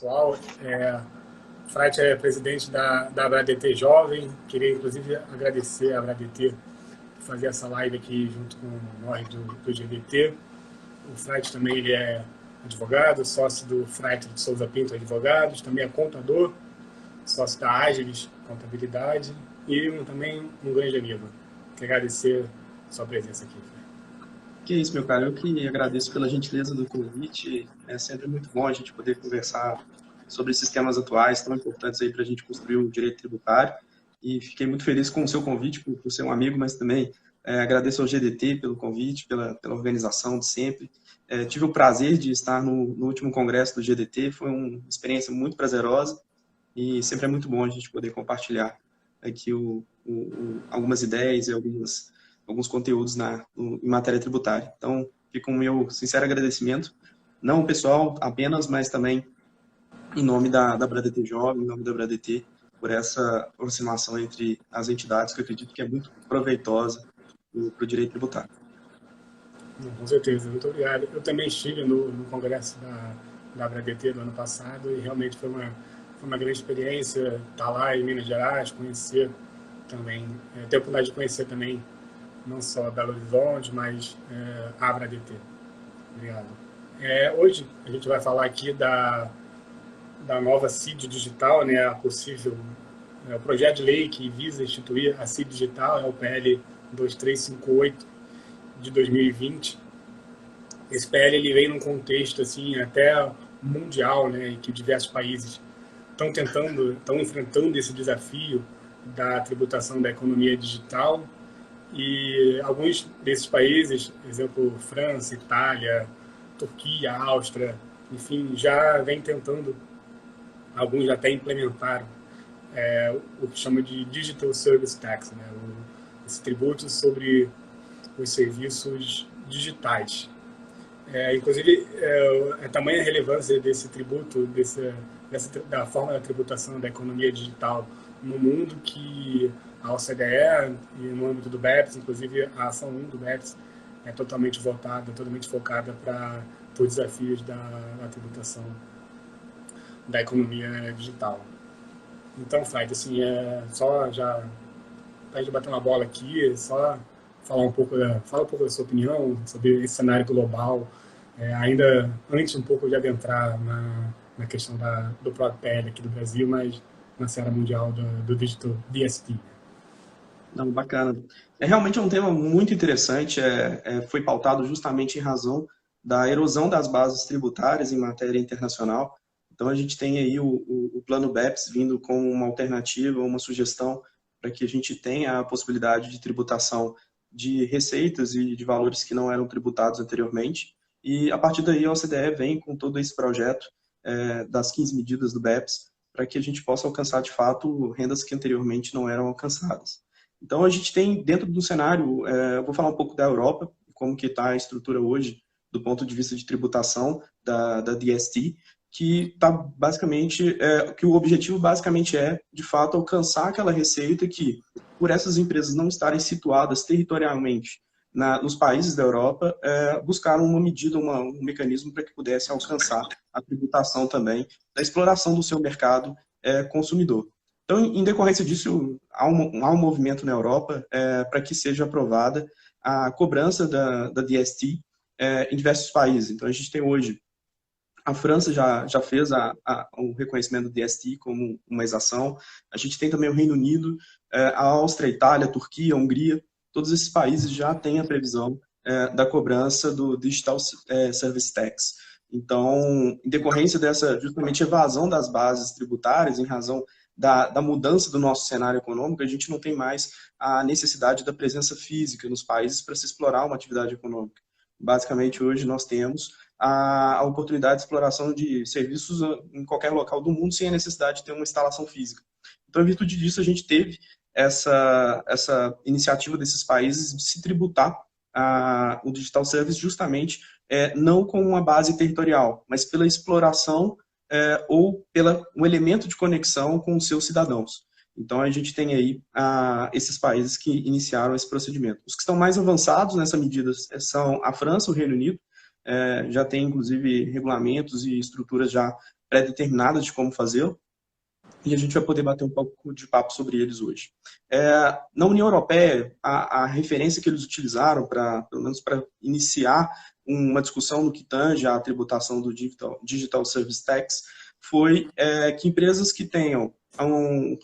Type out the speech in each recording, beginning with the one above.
pessoal. O Frade é presidente da ABRADT Jovem. Queria, inclusive, agradecer a ABRADT por fazer essa live aqui junto com nós do GDT. O Frade também ele é advogado, sócio do Frade de Souza Pinto Advogados, também é contador, sócio da Ágiles Contabilidade e também um grande amigo. Quero agradecer a sua presença aqui. Que isso, meu cara. Eu que agradeço pela gentileza do convite. É sempre muito bom a gente poder conversar sobre esses temas atuais tão importantes aí para a gente construir o direito tributário. E fiquei muito feliz com o seu convite, por ser um amigo, mas também agradeço ao GDT pelo convite, pela organização de sempre. Tive o prazer de estar no último congresso do GDT, foi uma experiência muito prazerosa e sempre é muito bom a gente poder compartilhar aqui algumas ideias e alguns conteúdos em matéria tributária. Então, fica o meu sincero agradecimento, não pessoal apenas, mas também em nome da ABRADT Jovem, em nome da ABRADT, por essa aproximação entre as entidades, que eu acredito que é muito proveitosa para o direito tributário. Com certeza, muito obrigado. Eu também estive no congresso da ABRADT do ano passado e realmente foi uma grande experiência estar lá em Minas Gerais, conhecer também, ter a oportunidade de conhecer também não só Belo Horizonte, mas a ABRADT. Obrigado. Hoje a gente vai falar aqui da nova CID digital, né, o projeto de lei que visa instituir a CID digital, é o PL 2358 de 2020. Esse PL ele vem num contexto assim, até mundial, né, em que diversos países estão enfrentando esse desafio da tributação da economia digital. E alguns desses países, exemplo, França, Itália, Turquia, Áustria, enfim, já vem tentando, alguns já até implementaram o que chama de Digital Service Tax, né? Esse tributo sobre os serviços digitais. Inclusive, a tamanha relevância desse tributo, da forma da tributação da economia digital no mundo, que a OCDE, e no âmbito do BEPS, inclusive a ação 1 do BEPS, é totalmente focada para os desafios da tributação da economia digital. Então, Fred, assim, só já para a gente bater uma bola aqui, só fala um pouco da sua opinião sobre esse cenário global, ainda antes um pouco de adentrar na questão do próprio PL aqui do Brasil, mas na seara mundial do Digital DST. Não, bacana. Realmente um tema muito interessante, foi pautado justamente em razão da erosão das bases tributárias em matéria internacional. Então, a gente tem aí o plano BEPS vindo com uma alternativa, uma sugestão para que a gente tenha a possibilidade de tributação de receitas e de valores que não eram tributados anteriormente. E, a partir daí, a OCDE vem com todo esse projeto das 15 medidas do BEPS para que a gente possa alcançar, de fato, rendas que anteriormente não eram alcançadas. Então, a gente tem, dentro do cenário, eu vou falar um pouco da Europa, como que está a estrutura hoje, do ponto de vista de tributação da DST, que está basicamente, que o objetivo basicamente é, de fato, alcançar aquela receita que, por essas empresas não estarem situadas territorialmente nos países da Europa, buscaram uma medida, um mecanismo para que pudesse alcançar a tributação também da exploração do seu mercado consumidor. Então, em decorrência disso, há um movimento na Europa para que seja aprovada a cobrança da DST em diversos países. Então, a gente tem hoje, a França já fez o reconhecimento do DST como uma exação, a gente tem também o Reino Unido, a Áustria, a Itália, a Turquia, a Hungria, todos esses países já têm a previsão da cobrança do Digital Service Tax. Então, em decorrência dessa, justamente, evasão das bases tributárias, em razão da mudança do nosso cenário econômico, a gente não tem mais a necessidade da presença física nos países para se explorar uma atividade econômica. Basicamente, hoje nós temos a oportunidade de exploração de serviços em qualquer local do mundo sem a necessidade de ter uma instalação física. Então, em virtude disso, a gente teve essa iniciativa desses países de se tributar o Digital Service justamente não com uma base territorial, mas pela exploração ou pelo um elemento de conexão com os seus cidadãos. Então, a gente tem aí esses países que iniciaram esse procedimento. Os que estão mais avançados nessa medida são a França, o Reino Unido, já tem, inclusive, regulamentos e estruturas já pré-determinadas de como fazê-lo, e a gente vai poder bater um pouco de papo sobre eles hoje. Na União Europeia, a referência que eles utilizaram, pelo menos para iniciar uma discussão no que tange à tributação do Digital Service Tax, foi que empresas que tenham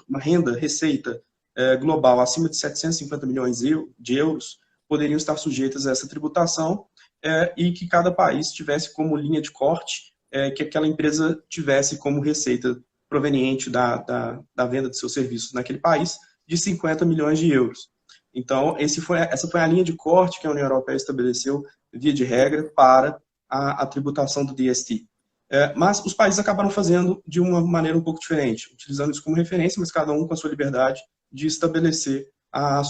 uma renda, receita global acima de 750 milhões de euros poderiam estar sujeitas a essa tributação e que cada país tivesse como linha de corte que aquela empresa tivesse como receita proveniente da venda de seus serviços naquele país, de 50 milhões de euros. Então, essa foi a linha de corte que a União Europeia estabeleceu, via de regra, para a tributação do DST. Mas os países acabaram fazendo de uma maneira um pouco diferente, utilizando isso como referência, mas cada um com a sua liberdade de estabelecer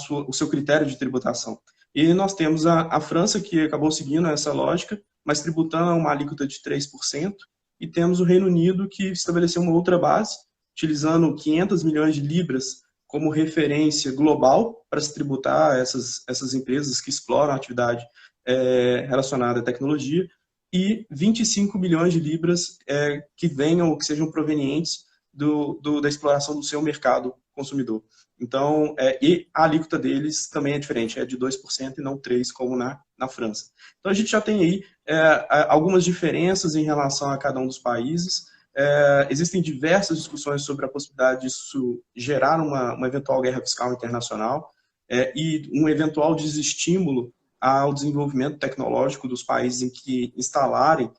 o seu critério de tributação. E nós temos a França, que acabou seguindo essa lógica, mas tributando a uma alíquota de 3%, e temos o Reino Unido, que estabeleceu uma outra base, utilizando 500 milhões de libras como referência global para se tributar essas empresas que exploram a atividade relacionada à tecnologia, e 25 milhões de libras que venham ou que sejam provenientes da exploração do seu mercado consumidor. Então, e a alíquota deles também é diferente, é de 2% e não 3%, como na França. Então, a gente já tem aí algumas diferenças em relação a cada um dos países. Existem diversas discussões sobre a possibilidade disso gerar uma eventual guerra fiscal internacional e um eventual desestímulo ao desenvolvimento tecnológico dos países em que instalarem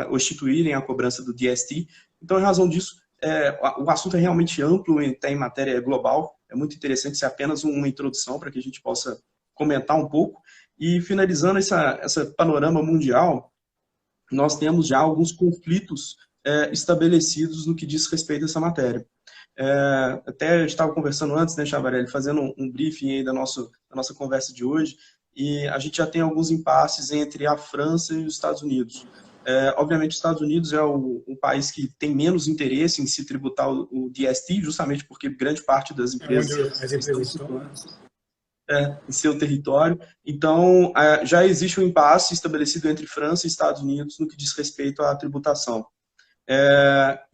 ou instituírem a cobrança do DST. Então, em razão disso, o assunto é realmente amplo em matéria global. É muito interessante ser apenas uma introdução para que a gente possa comentar um pouco. E finalizando essa panorama mundial, nós temos já alguns conflitos estabelecidos no que diz respeito a essa matéria. Até a gente estava conversando antes, né, Chavarelli, fazendo um briefing aí da nossa conversa de hoje, e a gente já tem alguns impasses entre a França e os Estados Unidos. Obviamente, os Estados Unidos é o país que tem menos interesse em se tributar o DST, justamente porque grande parte das empresas estão situadas em seu território. Então, já existe um impasse estabelecido entre França e Estados Unidos no que diz respeito à tributação.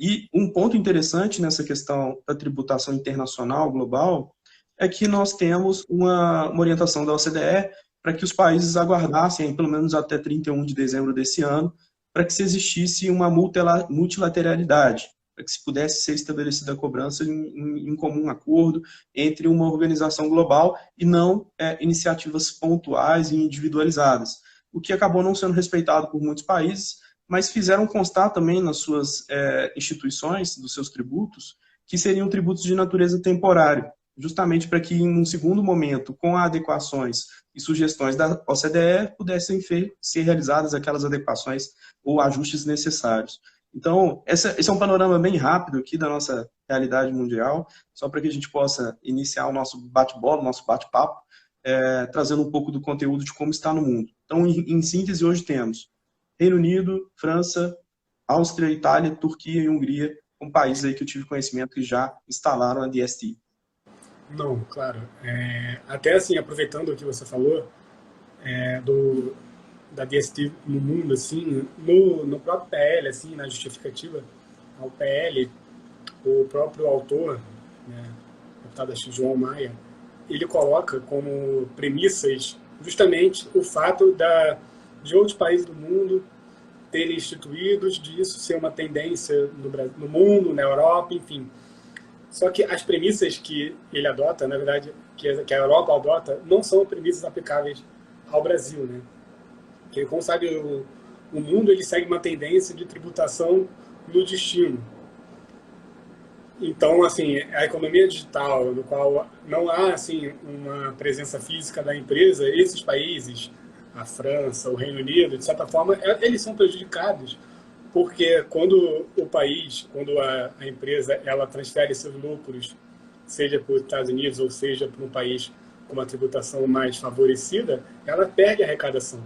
E um ponto interessante nessa questão da tributação internacional, global, é que nós temos uma orientação da OCDE para que os países aguardassem, pelo menos até 31 de dezembro desse ano, para que se existisse uma multilateralidade, para que se pudesse ser estabelecida a cobrança em comum acordo entre uma organização global e não iniciativas pontuais e individualizadas, o que acabou não sendo respeitado por muitos países, mas fizeram constar também nas suas instituições, dos seus tributos, que seriam tributos de natureza temporária, justamente para que, em um segundo momento, com adequações e sugestões da OCDE, pudessem ser realizadas aquelas adequações ou ajustes necessários. Então, esse é um panorama bem rápido aqui da nossa realidade mundial, só para que a gente possa iniciar o nosso bate-bola, o nosso bate-papo, trazendo um pouco do conteúdo de como está no mundo. Então, em síntese, hoje temos Reino Unido, França, Áustria, Itália, Turquia e Hungria, como países aí que eu tive conhecimento que já instalaram a DST. Não, claro. Até assim, aproveitando o que você falou, da DST no mundo, assim, no próprio PL, assim, na justificativa ao PL, o próprio autor, né, o deputado João Maia, ele coloca como premissas justamente o fato de outros países do mundo terem instituídos, disso ser uma tendência no mundo, na Europa, enfim. Só que as premissas que ele adota, na verdade, que a Europa adota, não são premissas aplicáveis ao Brasil, né? Porque, como sabe, o mundo ele segue uma tendência de tributação no destino. Então, assim, a economia digital, no qual não há assim uma presença física da empresa, esses países, a França, o Reino Unido, de certa forma, eles são prejudicados, porque quando a empresa ela transfere seus lucros, seja para os Estados Unidos ou seja para um país com uma tributação mais favorecida, ela perde a arrecadação.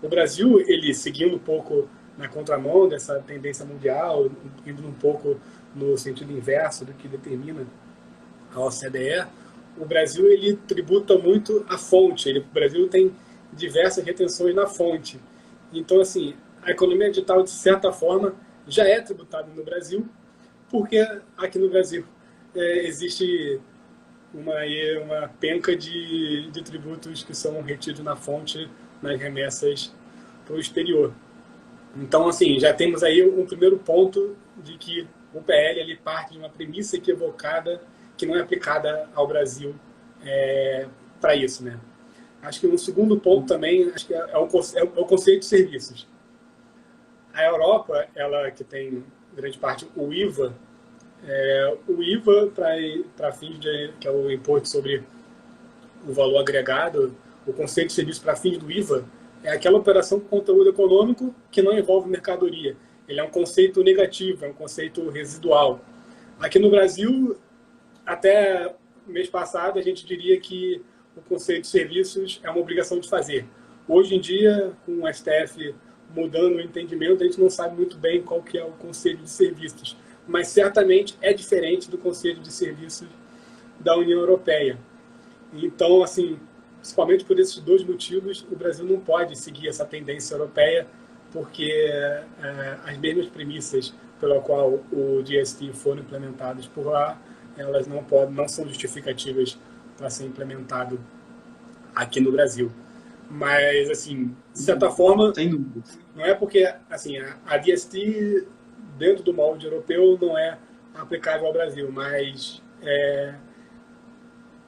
O Brasil, ele seguindo um pouco na contramão dessa tendência mundial, indo um pouco no sentido inverso do que determina a OCDE, o Brasil ele tributa muito a fonte. O Brasil tem diversas retenções na fonte. Então, assim, a economia digital, de certa forma, já é tributado no Brasil, porque aqui no Brasil existe uma penca de tributos que são retidos na fonte nas remessas para o exterior. Então, assim, já temos aí um primeiro ponto de que o PL ele parte de uma premissa equivocada que não é aplicada ao Brasil para isso, né? Acho que um segundo ponto também acho que é o conceito de serviços. A Europa, ela que tem grande parte o IVA, para fins de que é o imposto sobre o valor agregado, o conceito de serviço para fins do IVA é aquela operação com conteúdo econômico que não envolve mercadoria. Ele é um conceito negativo, é um conceito residual. Aqui no Brasil, até mês passado, a gente diria que o conceito de serviços é uma obrigação de fazer. Hoje em dia, com o STF mudando o entendimento, a gente não sabe muito bem qual que é o conceito de serviços, mas certamente é diferente do conceito de serviços da União Europeia. Então, assim, principalmente por esses dois motivos, o Brasil não pode seguir essa tendência europeia, porque as mesmas premissas pela qual o GST foram implementadas por lá, elas não são justificativas para ser implementado aqui no Brasil. Mas, assim, de certa forma, não é porque assim, a DST, dentro do molde europeu, não é aplicável ao Brasil, mas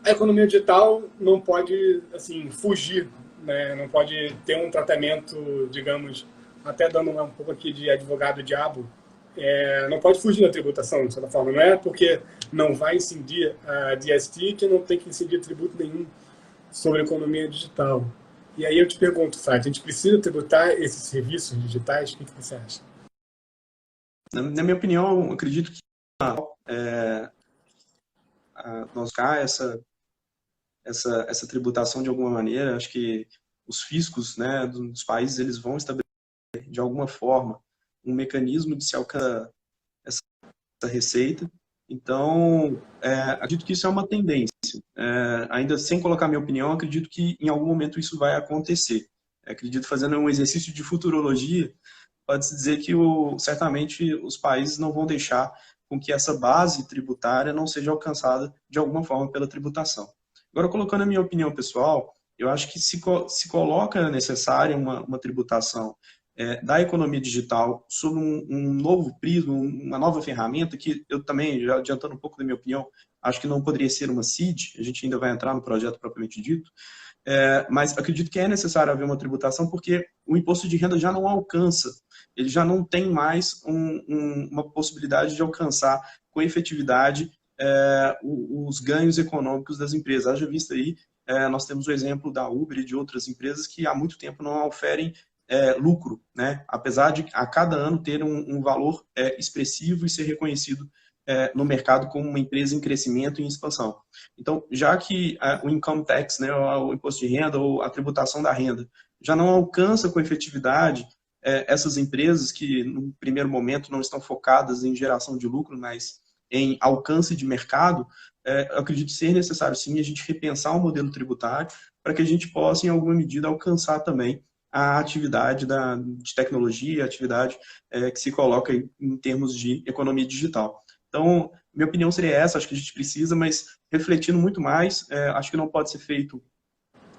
a economia digital não pode assim, fugir, né? Não pode ter um tratamento, digamos, até dando um pouco aqui de advogado-diabo, não pode fugir da tributação, de certa forma. Não é porque não vai incidir a DST que não tem que incidir tributo nenhum sobre a economia digital. E aí eu te pergunto, Fábio, a gente precisa tributar esses serviços digitais? O que você acha? Na minha opinião, eu acredito que nós essa tributação de alguma maneira. Acho que os fiscos, né, dos países eles vão estabelecer de alguma forma um mecanismo de se alcançar essa receita. Então, acredito que isso é uma tendência. Ainda sem colocar minha opinião, acredito que em algum momento isso vai acontecer. Acredito, fazendo um exercício de futurologia, pode-se dizer que certamente os países não vão deixar com que essa base tributária não seja alcançada de alguma forma pela tributação. Agora, colocando a minha opinião pessoal, eu acho que se coloca necessária uma tributação da economia digital sob um novo prisma, uma nova ferramenta, que eu também, já adiantando um pouco da minha opinião, acho que não poderia ser uma CID, a gente ainda vai entrar no projeto propriamente dito, mas acredito que é necessário haver uma tributação porque o imposto de renda já não alcança, ele já não tem mais uma possibilidade de alcançar com efetividade os ganhos econômicos das empresas. Haja visto aí, nós temos o exemplo da Uber e de outras empresas que há muito tempo não oferem lucro, né? Apesar de a cada ano ter um valor expressivo e ser reconhecido no mercado como uma empresa em crescimento e em expansão. Então, já que o income tax, né, o imposto de renda ou a tributação da renda, já não alcança com efetividade essas empresas que, no primeiro momento, não estão focadas em geração de lucro, mas em alcance de mercado, eu acredito ser necessário, sim, a gente repensar o modelo tributário para que a gente possa, em alguma medida, alcançar também a atividade de tecnologia, a atividade que se coloca em termos de economia digital. Então, minha opinião seria essa, acho que a gente precisa, mas refletindo muito mais, acho que não pode ser feito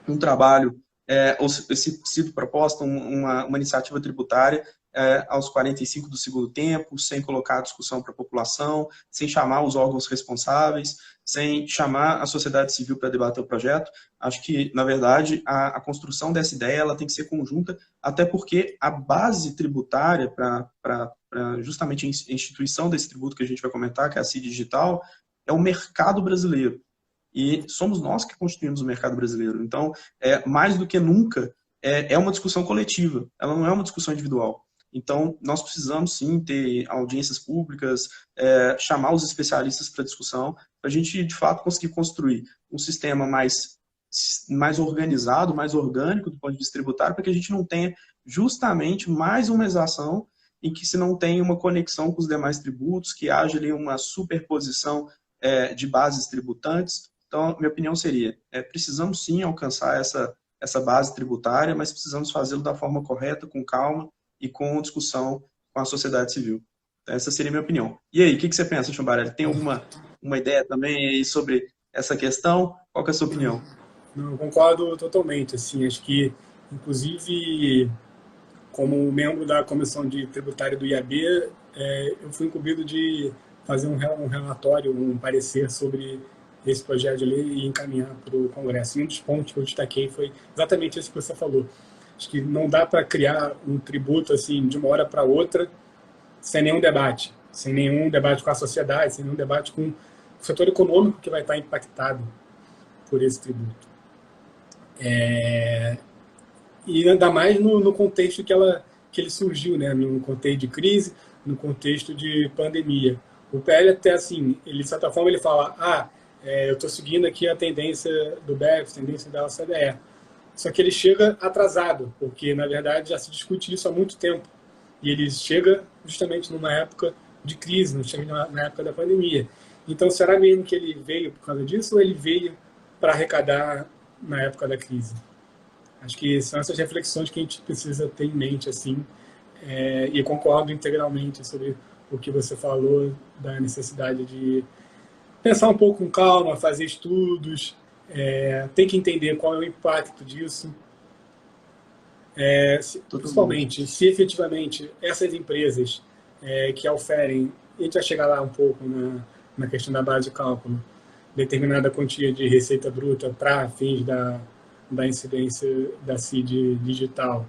um trabalho, ou sido proposta uma iniciativa tributária aos 45 do segundo tempo, sem colocar a discussão para a população, sem chamar os órgãos responsáveis, sem chamar a sociedade civil para debater o projeto. Acho que, na verdade, a construção dessa ideia ela tem que ser conjunta, até porque a base tributária para justamente a instituição desse tributo que a gente vai comentar, que é a CID Digital, é o mercado brasileiro. E somos nós que constituímos o mercado brasileiro. Então, mais do que nunca, é uma discussão coletiva, ela não é uma discussão individual. Então, nós precisamos, sim, ter audiências públicas, chamar os especialistas para discussão, para a gente, de fato, conseguir construir um sistema mais organizado, mais orgânico do ponto de vista tributário, para que a gente não tenha justamente mais uma exação em que se não tem uma conexão com os demais tributos, que haja ali uma superposição de bases tributantes. Então, minha opinião seria, precisamos sim alcançar essa base tributária, mas precisamos fazê-lo da forma correta, com calma e com discussão com a sociedade civil. Essa seria a minha opinião. E aí, o que você pensa, Chumbarelli? Tem uma ideia também aí sobre essa questão? Qual que é a sua opinião? Não, eu concordo totalmente. Assim, acho que, inclusive, como membro da comissão de tributária do IAB, eu fui incumbido de fazer um relatório, um parecer sobre esse projeto de lei e encaminhar para o Congresso. E um dos pontos que eu destaquei foi exatamente isso que você falou. Acho que não dá para criar um tributo assim de uma hora para outra sem nenhum debate com a sociedade, sem nenhum debate com o setor econômico que vai estar impactado por esse tributo. E ainda mais no contexto que ele surgiu, né? No contexto de crise, no contexto de pandemia. O PL até assim, ele de certa forma ele fala, eu estou seguindo aqui a tendência do BEPS, a tendência da OCDE. Só que ele chega atrasado, porque na verdade já se discute isso há muito tempo. E ele chega justamente numa época de crise, não chega na época da pandemia. Então, será mesmo que ele veio por causa disso ou ele veio para arrecadar na época da crise? Acho que são essas reflexões que a gente precisa ter em mente, assim, e eu concordo integralmente sobre o que você falou da necessidade de pensar um pouco com calma, fazer estudos, tem que entender qual é o impacto disso, principalmente se efetivamente essas empresas que oferem, a gente vai chegar lá um pouco na questão da base de cálculo, determinada quantia de receita bruta para fins da incidência da CID digital,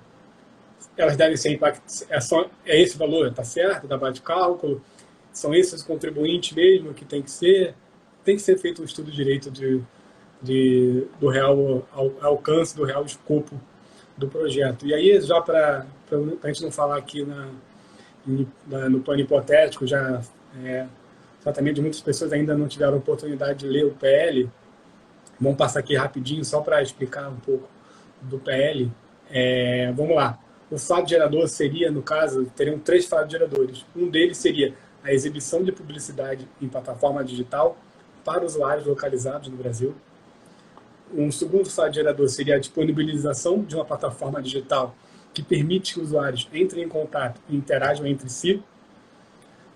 elas devem ser impactadas. É esse valor, está certo, da base de cálculo? São esses contribuintes mesmo que tem que ser feito um estudo direito do real alcance, do real escopo do projeto. E aí, já para a gente não falar aqui no plano hipotético, certamente muitas pessoas ainda não tiveram a oportunidade de ler o PL, vamos passar aqui rapidinho só para explicar um pouco do PL. Vamos lá. O fato gerador seria, no caso, teriam 3 fatos geradores. Um deles seria a exibição de publicidade em plataforma digital para usuários localizados no Brasil. Um segundo fato gerador seria a disponibilização de uma plataforma digital que permite que usuários entrem em contato e interajam entre si,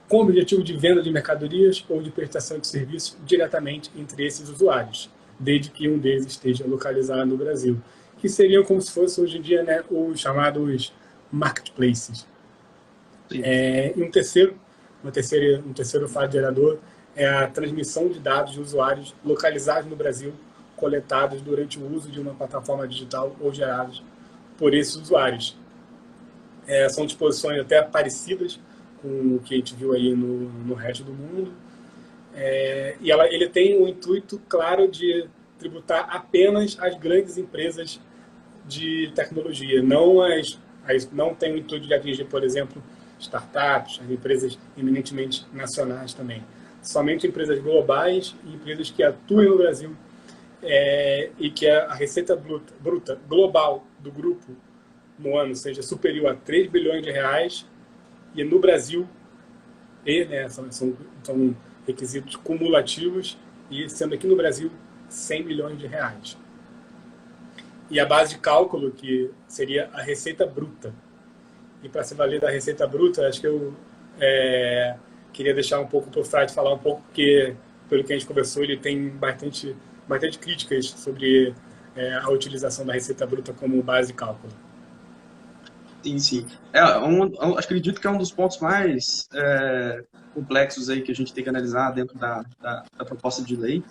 com o objetivo de venda de mercadorias ou de prestação de serviços diretamente entre esses usuários, desde que um deles esteja localizado no Brasil, que seriam como se fosse hoje em dia, né, os chamados marketplaces. E um terceiro fato gerador é a transmissão de dados de usuários localizados no Brasil, coletados durante o uso de uma plataforma digital ou gerados por esses usuários. São disposições até parecidas com o que a gente viu aí no resto do mundo. E ele tem o intuito, claro, de tributar apenas as grandes empresas de tecnologia. Não tem o intuito de atingir, por exemplo, startups, as empresas eminentemente nacionais também. Somente empresas globais e empresas que atuem no Brasil e que a receita bruta global do grupo no ano seja superior a 3 bilhões de reais e no Brasil, são requisitos cumulativos, e sendo aqui no Brasil 100 milhões de reais. E a base de cálculo, que seria a receita bruta. E para se valer da receita bruta, acho que eu queria deixar um pouco para o Frade falar um pouco, porque, pelo que a gente conversou, ele tem bastante críticas sobre a utilização da receita bruta como base de cálculo. Sim. Acredito que é um dos pontos mais complexos aí que a gente tem que analisar dentro da proposta de lei.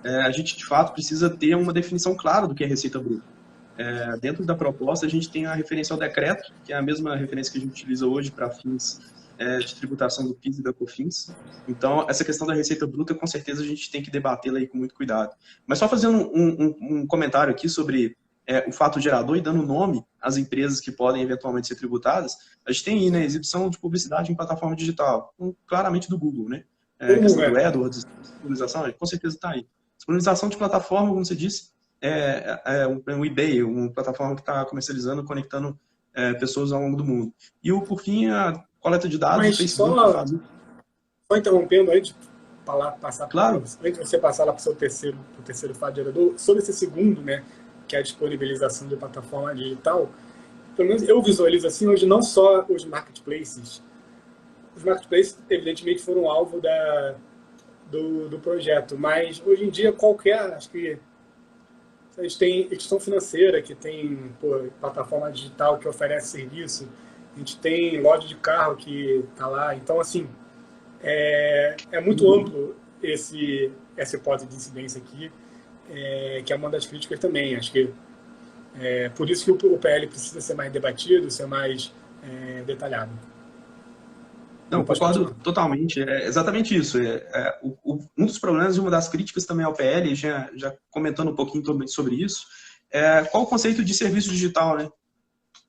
A gente, de fato, precisa ter uma definição clara do que é receita bruta. Dentro da proposta, a gente tem a referência ao decreto, que é a mesma referência que a gente utiliza hoje para fins de tributação do PIS e da COFINS. Então, essa questão da receita bruta, com certeza, a gente tem que debatê-la aí com muito cuidado. Mas só fazendo um comentário aqui sobre o fato gerador e dando nome às empresas que podem eventualmente ser tributadas, a gente tem aí, né, exibição de publicidade em plataforma digital, claramente do Google, né? A questão do AdWords, disponibilização, com certeza está aí. Disponibilização de plataforma, como você disse, um eBay, uma plataforma que está comercializando, conectando pessoas ao longo do mundo. E, por fim, a coleta de dados do Facebook. Só interrompendo, antes de passar claro. Antes de você passar lá para o terceiro fato gerador, sobre esse segundo, né, que é a disponibilização de plataforma digital, pelo menos eu visualizo assim, hoje não só os marketplaces os marketplaces, evidentemente, foram alvo do projeto, mas hoje em dia qualquer, acho que eles têm questão financeira, que tem plataforma digital que oferece serviço, a gente tem loja de carro que está lá, então assim, é muito amplo essa hipótese de incidência aqui, que é uma das críticas também, acho que por isso que o PL precisa ser mais debatido, ser mais detalhado. Não, concordo totalmente. É exatamente isso. Um dos problemas e uma das críticas também ao PL, já comentando um pouquinho sobre isso, qual o conceito de serviço digital, né?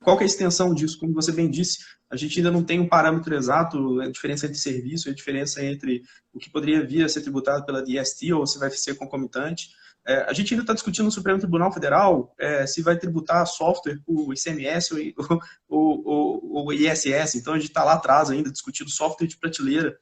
Qual que é a extensão disso? Como você bem disse, a gente ainda não tem um parâmetro exato, a diferença entre serviço, a diferença entre o que poderia vir a ser tributado pela DST ou se vai ser concomitante. A gente ainda está discutindo no Supremo Tribunal Federal se vai tributar software por ICMS ou ISS, então a gente está lá atrás ainda discutindo software de prateleira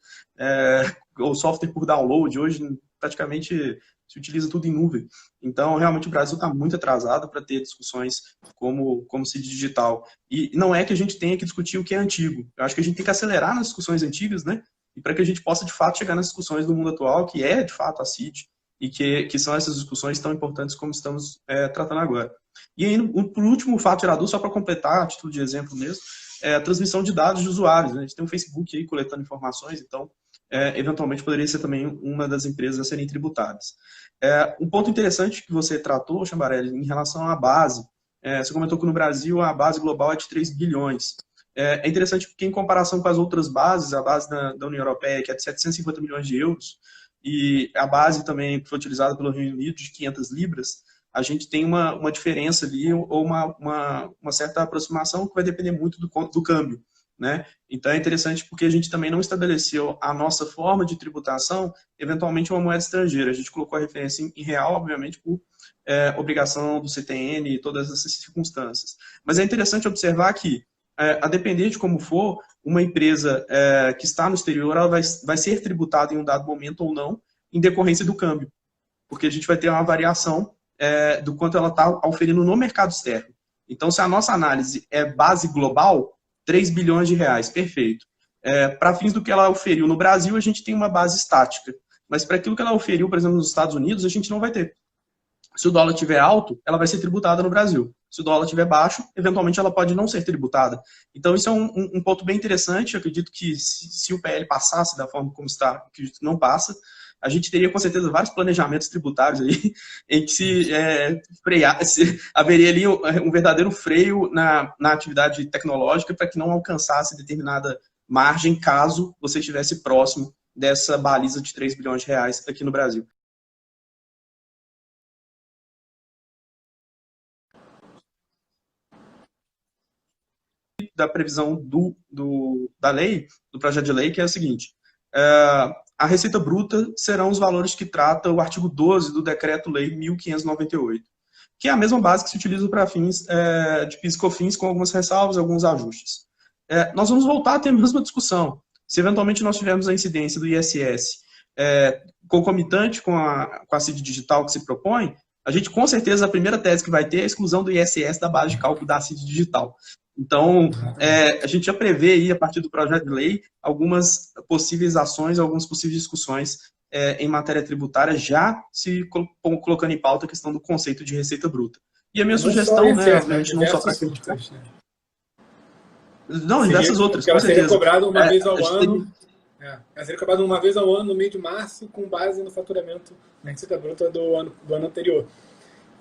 ou software por download. Hoje praticamente se utiliza tudo em nuvem. Então, realmente, o Brasil está muito atrasado para ter discussões como se digital. E não é que a gente tenha que discutir o que é antigo. Eu acho que a gente tem que acelerar nas discussões antigas, né? E para que a gente possa, de fato, chegar nas discussões do mundo atual, que é, de fato, a CID, e que são essas discussões tão importantes como estamos tratando agora. E aí, por último, o fato gerador, só para completar, a título de exemplo mesmo, é a transmissão de dados de usuários, né? A gente tem um Facebook aí coletando informações, então, eventualmente, poderia ser também uma das empresas a serem tributadas. Um ponto interessante que você tratou, Chambarelli, em relação à base, você comentou que no Brasil a base global é de 3 bilhões. É interessante porque, em comparação com as outras bases, a base da União Europeia, que é de 750 milhões de euros, e a base também que foi utilizada pelo Reino Unido, de 500 libras, a gente tem uma diferença ali, ou uma certa aproximação que vai depender muito do câmbio, né? Então é interessante porque a gente também não estabeleceu a nossa forma de tributação, eventualmente uma moeda estrangeira. A gente colocou a referência em real, obviamente, por obrigação do CTN e todas essas circunstâncias. Mas é interessante observar que, a depender de como for, uma empresa que está no exterior, ela vai ser tributada em um dado momento ou não, em decorrência do câmbio. Porque a gente vai ter uma variação do quanto ela está oferindo no mercado externo. Então, se a nossa análise é base global, 3 bilhões de reais, perfeito. Para fins do que ela oferiu no Brasil, a gente tem uma base estática. Mas para aquilo que ela oferiu, por exemplo, nos Estados Unidos, a gente não vai ter. Se o dólar estiver alto, ela vai ser tributada no Brasil. Se o dólar estiver baixo, eventualmente ela pode não ser tributada. Então, isso é um ponto bem interessante. Eu acredito que se o PL passasse da forma como está, acredito que não passa, a gente teria com certeza vários planejamentos tributários aí, em que haveria ali um verdadeiro freio na atividade tecnológica para que não alcançasse determinada margem caso você estivesse próximo dessa baliza de 3 bilhões de reais aqui no Brasil. Da previsão da lei, do projeto de lei, que é o seguinte: a receita bruta serão os valores que trata o artigo 12 do Decreto-Lei 1598, que é a mesma base que se utiliza para fins de PIS e COFINS, com algumas ressalvas e alguns ajustes. Nós vamos voltar a ter a mesma discussão. Se eventualmente nós tivermos a incidência do ISS concomitante com a CID digital que se propõe, a gente, com certeza, a primeira tese que vai ter é a exclusão do ISS da base de cálculo da CID digital. Então, a gente já prevê aí, a partir do projeto de lei, algumas possíveis ações, algumas possíveis discussões em matéria tributária, já se colocando em pauta a questão do conceito de receita bruta. E a minha sugestão, obviamente, não só para criticar. Não, diversas outras, com certeza. Seria cobrado uma vez ao ano. Ela seria cobrada uma vez ao ano, no mês de março, com base no faturamento na receita bruta do ano anterior.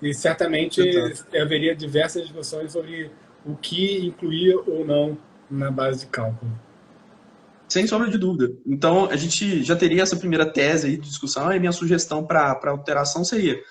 E certamente haveria diversas discussões sobre o que incluía ou não na base de cálculo. Sem sombra de dúvida. Então, a gente já teria essa primeira tese aí de discussão, e minha sugestão para alteração seria: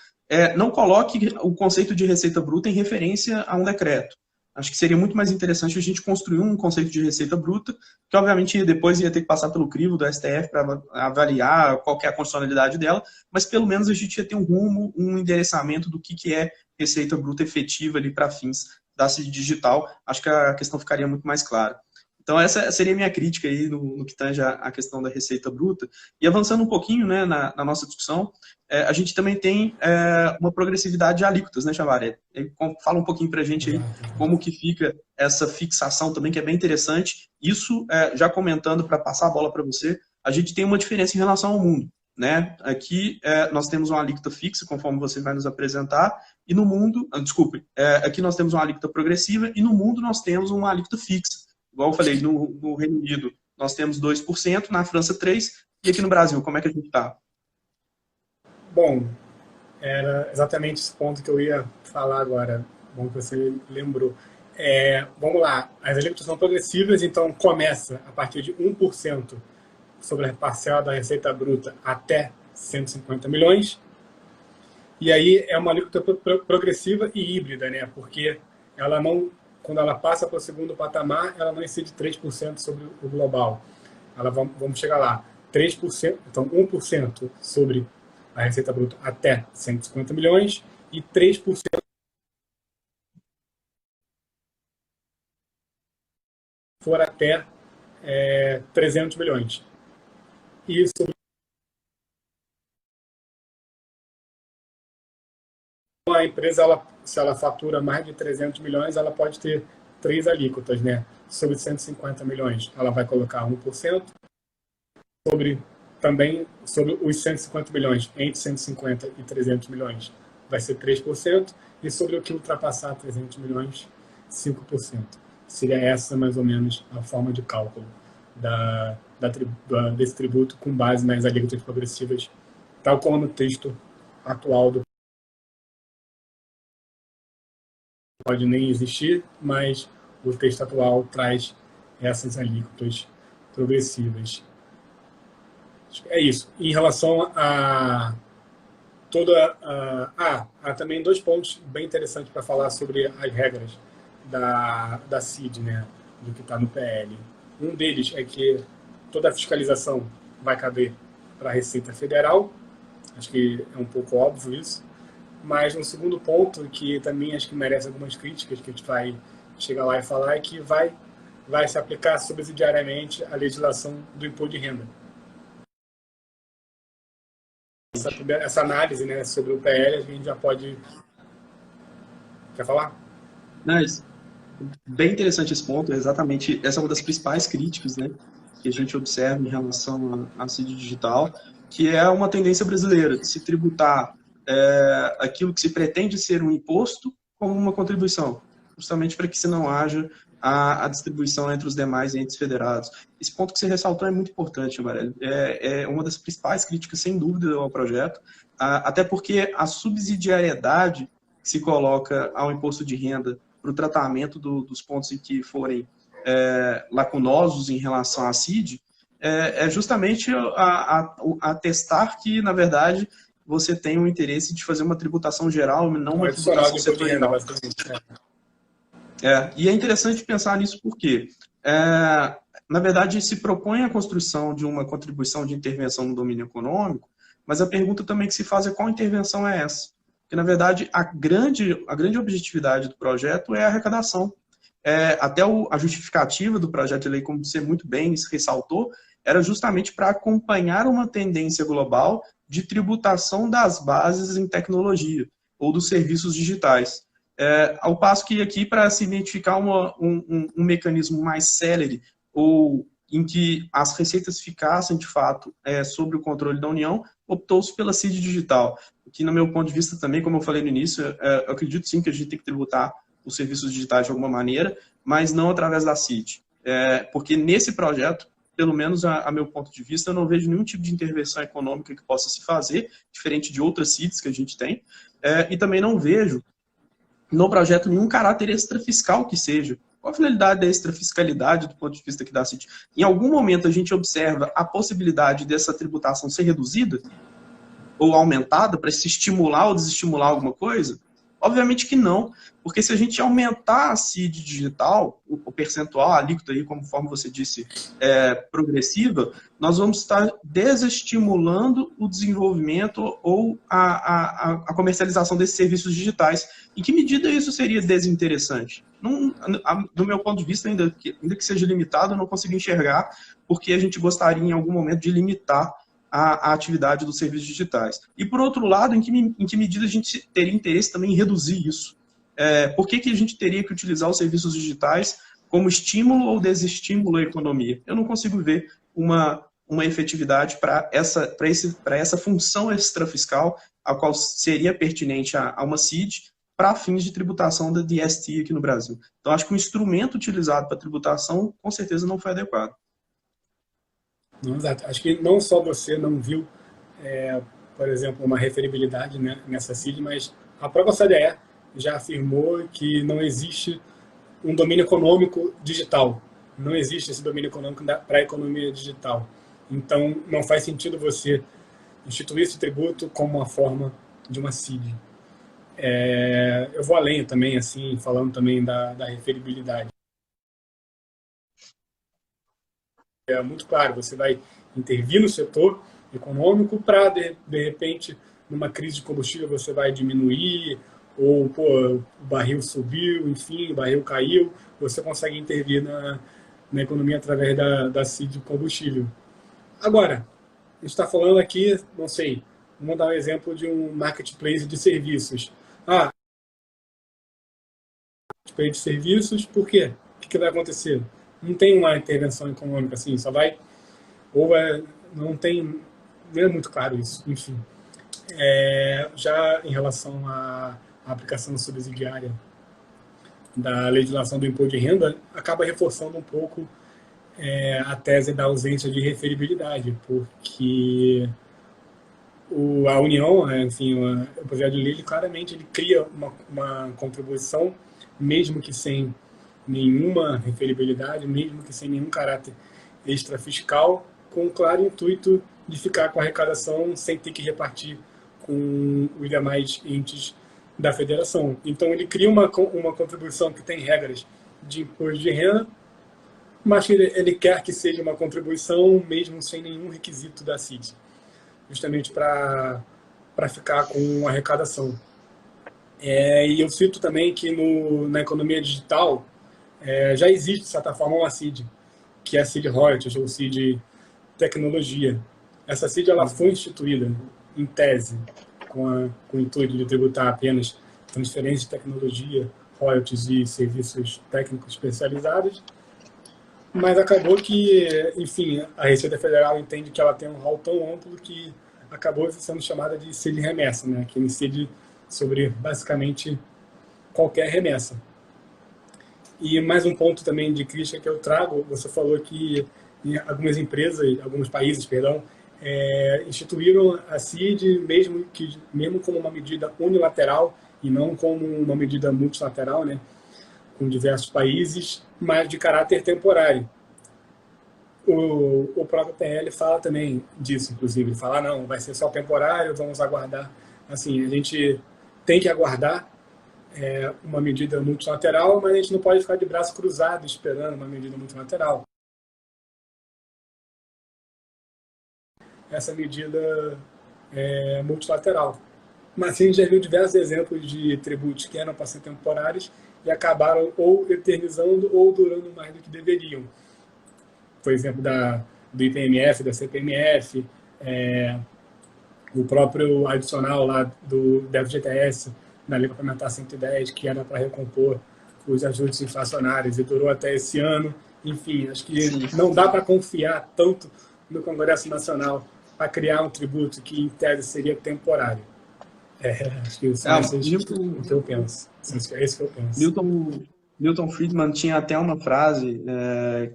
não coloque o conceito de receita bruta em referência a um decreto. Acho que seria muito mais interessante a gente construir um conceito de receita bruta, que obviamente depois ia ter que passar pelo crivo do STF para avaliar qual que é a constitucionalidade dela, mas pelo menos a gente ia ter um rumo, um endereçamento do que é receita bruta efetiva ali para fins da CID digital. Acho que a questão ficaria muito mais clara. Então, essa seria a minha crítica aí no que tange a questão da receita bruta. E avançando um pouquinho, né, na nossa discussão, a gente também tem uma progressividade de alíquotas, né, Chavaré? Fala um pouquinho para a gente aí como que fica essa fixação também, que é bem interessante. Isso, já comentando para passar a bola para você, a gente tem uma diferença em relação ao mundo, né? Aqui nós temos uma alíquota fixa, conforme você vai nos apresentar, e no mundo, aqui nós temos uma alíquota progressiva, e no mundo nós temos uma alíquota fixa. Igual eu falei, no Reino Unido nós temos 2%, na França 3%, e aqui no Brasil, como é que a gente está? Bom, era exatamente esse ponto que eu ia falar agora. Bom que você lembrou. Vamos lá, as alíquotas são progressivas, então começa a partir de 1% sobre a parcela da receita bruta até 150 milhões. E aí é uma alíquota progressiva e híbrida, né? Porque ela não, quando ela passa para o segundo patamar, ela não excede 3% sobre o global. Vamos chegar lá. 3%, então 1% sobre a receita bruta até 150 milhões e 3% for até 300 milhões. E sobre a empresa, se ela fatura mais de 300 milhões, ela pode ter 3 alíquotas, né? Sobre 150 milhões, ela vai colocar 1%. Também sobre os 150 milhões, entre 150 e 300 milhões, vai ser 3%. E sobre o que ultrapassar 300 milhões, 5%. Seria essa, mais ou menos, a forma de cálculo desse tributo com base nas alíquotas progressivas, tal como no texto atual do pode nem existir, mas o texto atual traz essas alíquotas progressivas. É isso. Em relação a toda há também 2 pontos bem interessantes para falar sobre as regras da CID, né, do que está no PL. Um deles é que toda a fiscalização vai caber para a Receita Federal. Acho que é um pouco óbvio isso. Mas um segundo ponto, que também acho que merece algumas críticas, que a gente vai chegar lá e falar, é que vai se aplicar subsidiariamente a legislação do imposto de renda. Essa análise, né, sobre o PL, a gente já pode... Quer falar? Nice. Bem interessante esse ponto, exatamente. Essa é uma das principais críticas, né, que a gente observa em relação à CID digital, que é uma tendência brasileira de se tributar aquilo que se pretende ser um imposto como uma contribuição, justamente para que se não haja a distribuição entre os demais entes federados. Esse ponto que você ressaltou é muito importante, Amarelo. É uma das principais críticas, sem dúvida, ao projeto, até porque a subsidiariedade que se coloca ao imposto de renda para o tratamento dos pontos em que forem lacunosos em relação à CID é justamente atestar que, na verdade, você tem o interesse de fazer uma tributação geral, não uma tributação setorial. E é interessante pensar nisso porque, na verdade, se propõe a construção de uma contribuição de intervenção no domínio econômico, mas a pergunta também que se faz é qual intervenção é essa? Porque, na verdade, a grande objetividade do projeto é a arrecadação. Até a justificativa do projeto de lei, como você muito bem ressaltou, era justamente para acompanhar uma tendência global de tributação das bases em tecnologia ou dos serviços digitais. Ao passo que aqui, para se identificar um mecanismo mais célere ou em que as receitas ficassem, de fato, sob o controle da União, optou-se pela CID digital. Que, no meu ponto de vista também, como eu falei no início, eu acredito sim que a gente tem que tributar os serviços digitais de alguma maneira, mas não através da CID. Porque nesse projeto, pelo menos a meu ponto de vista, eu não vejo nenhum tipo de intervenção econômica que possa se fazer, diferente de outras CIDs que a gente tem, e também não vejo no projeto nenhum caráter extrafiscal que seja. Qual a finalidade da extrafiscalidade do ponto de vista aqui da CID? Em algum momento a gente observa a possibilidade dessa tributação ser reduzida ou aumentada para se estimular ou desestimular alguma coisa? Obviamente que não, porque se a gente aumentar a CID digital, o percentual, a alíquota aí, conforme você disse, progressiva, nós vamos estar desestimulando o desenvolvimento ou a comercialização desses serviços digitais. Em que medida isso seria desinteressante? Do meu ponto de vista, ainda que seja limitado, eu não consigo enxergar, porque a gente gostaria em algum momento de limitar a atividade dos serviços digitais. E, por outro lado, em que medida a gente teria interesse também em reduzir isso? Por que a gente teria que utilizar os serviços digitais como estímulo ou desestímulo à economia? Eu não consigo ver uma efetividade para essa função extrafiscal, a qual seria pertinente a uma CID, para fins de tributação da DST aqui no Brasil. Então, acho que o instrumento utilizado para tributação, com certeza, não foi adequado. Não, exato. Acho que não só você não viu, por exemplo, uma referibilidade, né, nessa CID, mas a própria OCDE já afirmou que não existe um domínio econômico digital. Não existe esse domínio econômico para a economia digital. Então, não faz sentido você instituir esse tributo como uma forma de uma CID. Eu vou além também, assim, falando também da referibilidade. É muito claro, você vai intervir no setor econômico para, de repente, numa crise de combustível, você vai diminuir, ou o barril subiu, enfim, o barril caiu, você consegue intervir na economia através da CID de combustível. Agora, a gente está falando aqui, não sei, vamos dar um exemplo de um marketplace de serviços. Marketplace de serviços, por quê? O que vai acontecer? Não tem uma intervenção econômica assim, só vai... não é muito claro isso, enfim. Já em relação à aplicação subsidiária da legislação do imposto de renda, acaba reforçando um pouco a tese da ausência de referibilidade, porque a União, enfim, o projeto de lei, claramente ele cria uma contribuição, mesmo que sem nenhuma referibilidade, mesmo que sem nenhum caráter extrafiscal, com o claro intuito de ficar com a arrecadação sem ter que repartir com os demais entes da federação. Então, ele cria uma contribuição que tem regras de imposto de renda, mas que ele quer que seja uma contribuição mesmo sem nenhum requisito da CID, justamente para ficar com arrecadação. E eu cito também que na economia digital já existe, de certa forma, uma CID, que é a CID Royalties, ou CID Tecnologia. Essa CID ela foi instituída, em tese, com o intuito de tributar apenas transferência de tecnologia, royalties e serviços técnicos especializados, mas acabou que, enfim, a Receita Federal entende que ela tem um rol tão amplo que acabou sendo chamada de CID remessa, né? Que incide sobre, basicamente, qualquer remessa. E mais um ponto também de crítica que eu trago, você falou que em algumas empresas, alguns países, perdão, instituíram a CID mesmo como uma medida unilateral e não como uma medida multilateral, né, com diversos países, mas de caráter temporário. O próprio PL fala também disso, inclusive, ele fala, não, vai ser só temporário, vamos aguardar. Assim, a gente tem que aguardar uma medida multilateral, mas a gente não pode ficar de braço cruzado esperando uma medida multilateral. Essa medida multilateral. Mas a gente já viu diversos exemplos de tributos que eram para ser temporários e acabaram ou eternizando ou durando mais do que deveriam. Por exemplo, do IPMF, da CPMF, o próprio adicional lá do FGTS, na Lei Complementar 110, que era para recompor os ajustes inflacionários e durou até esse ano. Enfim, acho que não dá para confiar tanto no Congresso Nacional para criar um tributo que, em tese, seria temporário. Acho que isso é o que eu penso. É isso que eu penso. Milton Friedman tinha até uma frase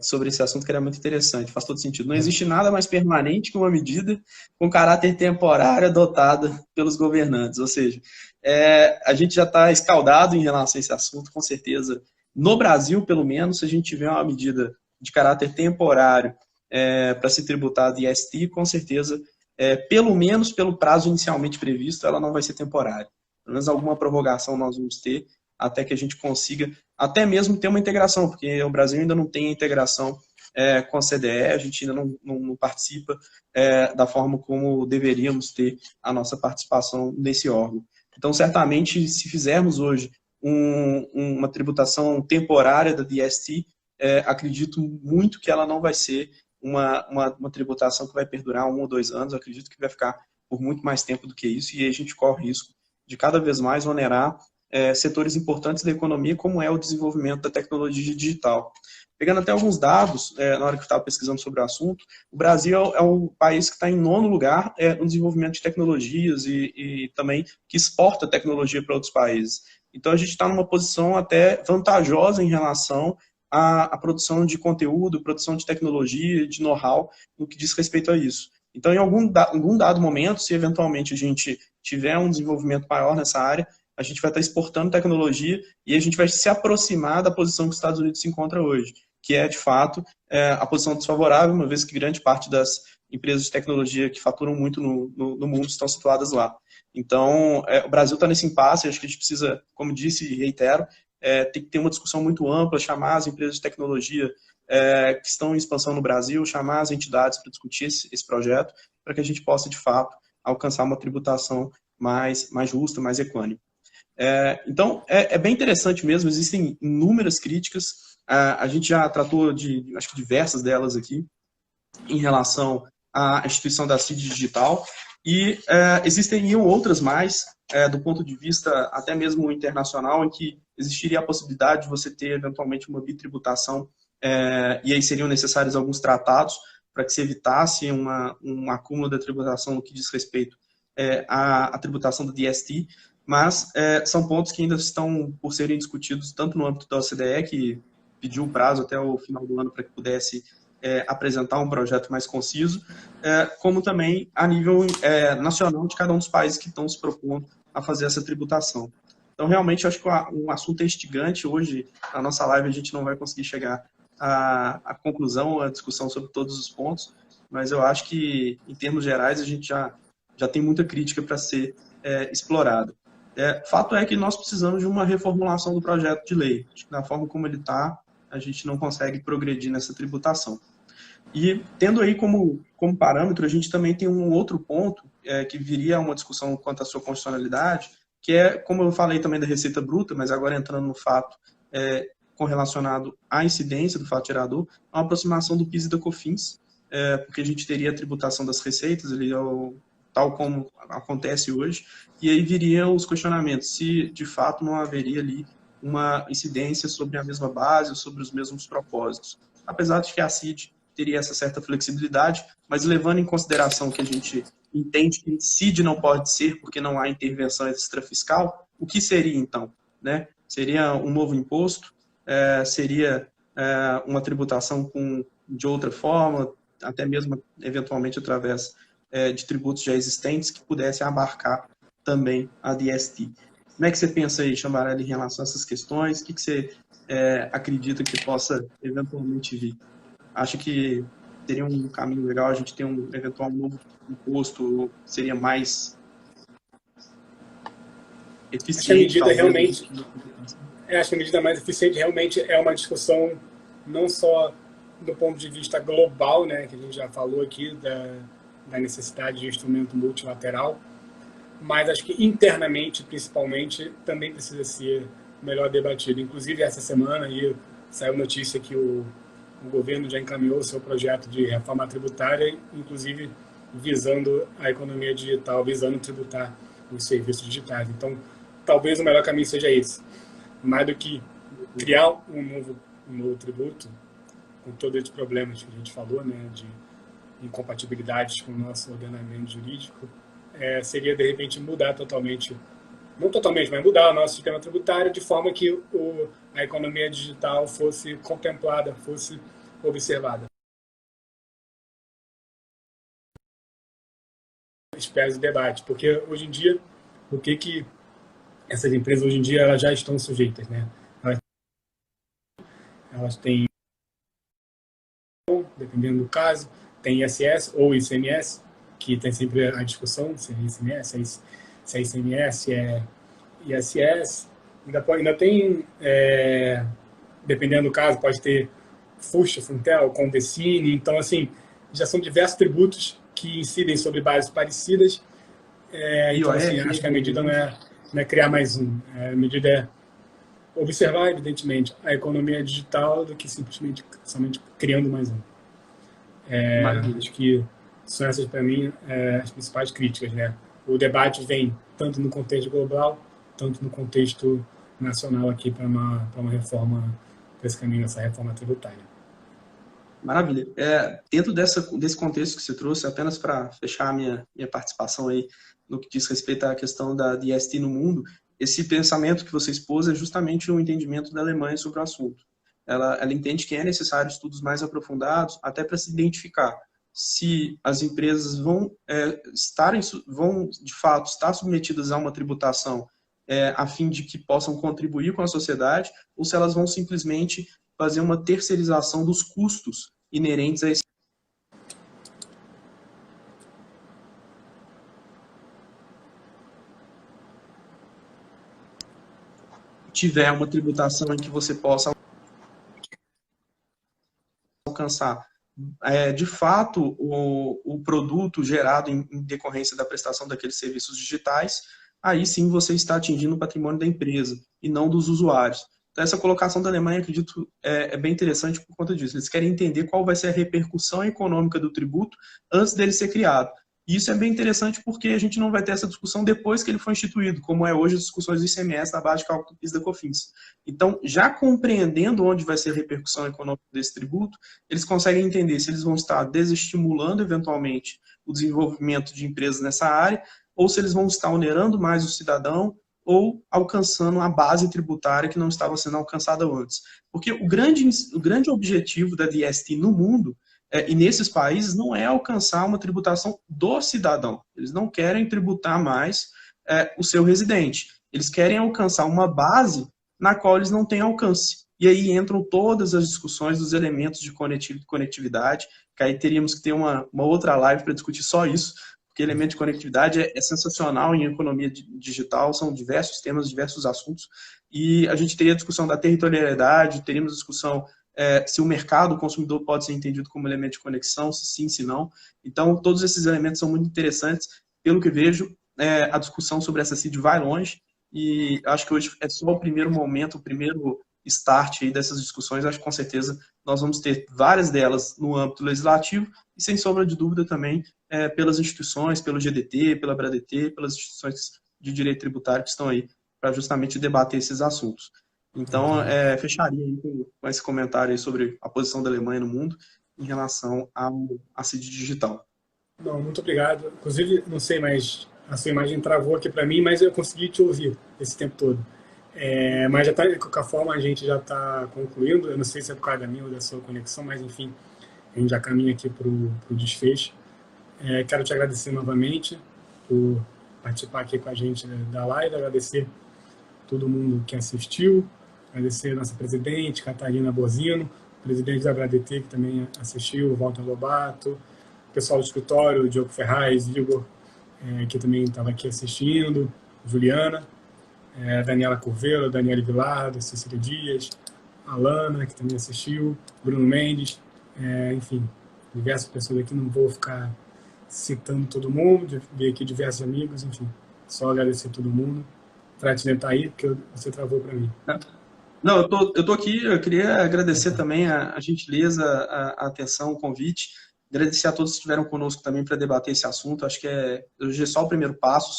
sobre esse assunto que era muito interessante, faz todo sentido. Não existe nada mais permanente que uma medida com caráter temporário adotada pelos governantes. Ou seja, a gente já está escaldado em relação a esse assunto, com certeza. No Brasil, pelo menos, se a gente tiver uma medida de caráter temporário para se tributar de IST, com certeza, pelo menos pelo prazo inicialmente previsto, ela não vai ser temporária. pelo menos alguma prorrogação nós vamos ter, até que a gente consiga até mesmo ter uma integração, porque o Brasil ainda não tem a integração com a CDE, a gente ainda não participa da forma como deveríamos ter a nossa participação nesse órgão. Então, certamente, se fizermos hoje uma tributação temporária da DST, acredito muito que ela não vai ser uma tributação que vai perdurar 1 ou 2 anos, eu acredito que vai ficar por muito mais tempo do que isso, e aí a gente corre o risco de cada vez mais onerar setores importantes da economia, como é o desenvolvimento da tecnologia digital. Pegando até alguns dados, na hora que eu estava pesquisando sobre o assunto, o Brasil é um país que está em 9º lugar no desenvolvimento de tecnologias e também que exporta tecnologia para outros países. Então, a gente está numa posição até vantajosa em relação à produção de conteúdo, produção de tecnologia, de know-how, no que diz respeito a isso. Então, em algum dado momento, se eventualmente a gente tiver um desenvolvimento maior nessa área, a gente vai estar exportando tecnologia e a gente vai se aproximar da posição que os Estados Unidos se encontra hoje, que é, de fato, a posição desfavorável, uma vez que grande parte das empresas de tecnologia que faturam muito no mundo estão situadas lá. Então, o Brasil está nesse impasse, acho que a gente precisa, como disse e reitero, tem que ter uma discussão muito ampla, chamar as empresas de tecnologia que estão em expansão no Brasil, chamar as entidades para discutir esse projeto, para que a gente possa, de fato, alcançar uma tributação mais justa, mais equânime. Então, é bem interessante mesmo, existem inúmeras críticas, a gente já tratou de, acho que diversas delas aqui, em relação à instituição da CID digital, e existem outras mais, do ponto de vista até mesmo internacional, em que existiria a possibilidade de você ter, eventualmente, uma bitributação, e aí seriam necessários alguns tratados para que se evitasse um acúmulo da tributação no que diz respeito à tributação do DST, mas são pontos que ainda estão por serem discutidos tanto no âmbito da OCDE, que pediu o prazo até o final do ano para que pudesse apresentar um projeto mais conciso, como também a nível nacional de cada um dos países que estão se propondo a fazer essa tributação. Então, realmente, eu acho que o assunto é instigante. Hoje, na nossa live, a gente não vai conseguir chegar à conclusão, à discussão sobre todos os pontos, mas eu acho que, em termos gerais, a gente já tem muita crítica para ser explorada. Fato é que nós precisamos de uma reformulação do projeto de lei. Acho que da forma como ele está, a gente não consegue progredir nessa tributação. E tendo aí como parâmetro, a gente também tem um outro ponto que viria a uma discussão quanto à sua constitucionalidade, que é, como eu falei também da Receita Bruta, mas agora entrando no fato correlacionado à incidência do fato gerador, uma aproximação do PIS e da COFINS, porque a gente teria a tributação das receitas, tal como acontece hoje, e aí viriam os questionamentos, se de fato não haveria ali uma incidência sobre a mesma base, sobre os mesmos propósitos. Apesar de que a CID teria essa certa flexibilidade, mas levando em consideração que a gente entende que CID não pode ser porque não há intervenção extrafiscal, o que seria então? Né? Seria um novo imposto? Seria uma tributação de outra forma, até mesmo eventualmente através de tributos já existentes que pudessem abarcar também a DST. Como é que você pensa aí, Chavarelli, em relação a essas questões? O que você acredita que possa eventualmente vir? Acha que seria um caminho legal a gente ter um eventual novo imposto, seria mais eficiente? Acho que a medida talvez, realmente, acho que a medida mais eficiente realmente é uma discussão não só do ponto de vista global, né, que a gente já falou aqui, da necessidade de instrumento multilateral, mas acho que internamente, principalmente, também precisa ser melhor debatido. Inclusive, essa semana aí saiu notícia que o governo já encaminhou o seu projeto de reforma tributária, inclusive visando a economia digital, visando tributar os serviços digitais. Então, talvez o melhor caminho seja esse. Mais do que criar um novo tributo, com todos esses problemas que a gente falou, né, de incompatibilidades com o nosso ordenamento jurídico, seria, de repente, mudar totalmente, não totalmente, mas mudar o nosso sistema tributário de forma que a economia digital fosse contemplada, fosse observada. Espero o debate, porque hoje em dia, o que essas empresas hoje em dia elas já estão sujeitas, né? Elas têm, dependendo do caso, tem ISS ou ICMS, que tem sempre a discussão se é ICMS, se é ICMS, ISS, ainda tem, dependendo do caso, pode ter FUST, Funtel, Condecine, então, assim, já são diversos tributos que incidem sobre bases parecidas, então, assim, IOF, acho que a medida não é criar mais um, a medida é observar, evidentemente, a economia digital do que simplesmente somente criando mais um. maravilha. Acho que são essas, para mim, as principais críticas, né? O debate vem tanto no contexto global, tanto no contexto nacional aqui para uma reforma, para esse caminho, essa reforma tributária. Maravilha. Dentro desse contexto que você trouxe, apenas para fechar a minha participação aí no que diz respeito à questão da DST no mundo, esse pensamento que você expôs é justamente o entendimento da Alemanha sobre o assunto. Ela entende que é necessário estudos mais aprofundados, até para se identificar se as empresas vão de fato estar submetidas a uma tributação a fim de que possam contribuir com a sociedade, ou se elas vão simplesmente fazer uma terceirização dos custos inerentes a esse. Tiver uma tributação em que você possa alcançar de fato o produto gerado em decorrência da prestação daqueles serviços digitais, aí sim você está atingindo o patrimônio da empresa e não dos usuários. Então, essa colocação da Alemanha, acredito, é bem interessante por conta disso. Eles querem entender qual vai ser a repercussão econômica do tributo antes dele ser criado. E isso é bem interessante porque a gente não vai ter essa discussão depois que ele foi instituído, como é hoje as discussões do ICMS na base de cálculo do PIS da COFINS. Então, já compreendendo onde vai ser a repercussão econômica desse tributo, eles conseguem entender se eles vão estar desestimulando, eventualmente, o desenvolvimento de empresas nessa área, ou se eles vão estar onerando mais o cidadão, ou alcançando a base tributária que não estava sendo alcançada antes. Porque o grande objetivo da DST no mundo e nesses países não é alcançar uma tributação do cidadão. Eles não querem tributar mais o seu residente. Eles querem alcançar uma base na qual eles não têm alcance. E aí entram todas as discussões dos elementos de conectividade, que aí teríamos que ter uma outra live para discutir só isso, porque elemento de conectividade é sensacional em economia digital, são diversos temas, diversos assuntos, e a gente teria a discussão da territorialidade, teríamos a discussão se o mercado, o consumidor pode ser entendido como elemento de conexão, se sim, se não. Então, todos esses elementos são muito interessantes. Pelo que vejo, a discussão sobre essa CID vai longe, e acho que hoje é só o primeiro momento, o primeiro start aí dessas discussões. Acho que com certeza nós vamos ter várias delas no âmbito legislativo e, sem sombra de dúvida, também pelas instituições, pelo GDT, pela BRADT, pelas instituições de direito tributário que estão aí para justamente debater esses assuntos. Então, fecharia aí com esse comentário aí sobre a posição da Alemanha no mundo em relação à CID digital. Não, muito obrigado. Inclusive, não sei, mas a sua imagem travou aqui para mim, mas eu consegui te ouvir esse tempo todo. Mas já tá, de qualquer forma, a gente já está concluindo. Eu não sei se é por causa da minha ou da sua conexão, mas enfim, a gente já caminha aqui para o desfecho. Quero te agradecer novamente por participar aqui com a gente da live, agradecer todo mundo que assistiu, agradecer a nossa presidente, Catarina Bozino, presidente da BRADT, que também assistiu, Walter Lobato, o pessoal do escritório, Diogo Ferraz, Igor, que também estava aqui assistindo, Juliana, Daniela Curvelo, Daniela Vilardo, Cecília Dias, Alana, que também assistiu, Bruno Mendes, enfim, diversas pessoas aqui, não vou ficar citando todo mundo, ver aqui diversos amigos, enfim, só agradecer a todo mundo. Fratina tá aí, porque você travou para mim. Não, eu tô aqui, eu queria agradecer também a gentileza, a atenção, o convite, agradecer a todos que estiveram conosco também para debater esse assunto. Acho que hoje é só o primeiro passo,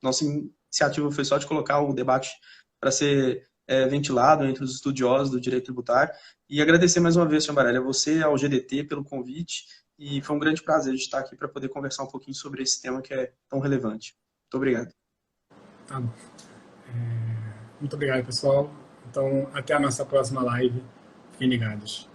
nossa iniciativa foi só de colocar o debate para ser ventilado entre os estudiosos do direito tributário. E agradecer mais uma vez, Chambarelli, a você, ao GDT, pelo convite, e foi um grande prazer de estar aqui para poder conversar um pouquinho sobre esse tema que é tão relevante. Muito obrigado. Tá bom. Muito obrigado, pessoal. Então, até a nossa próxima live. Fiquem ligados.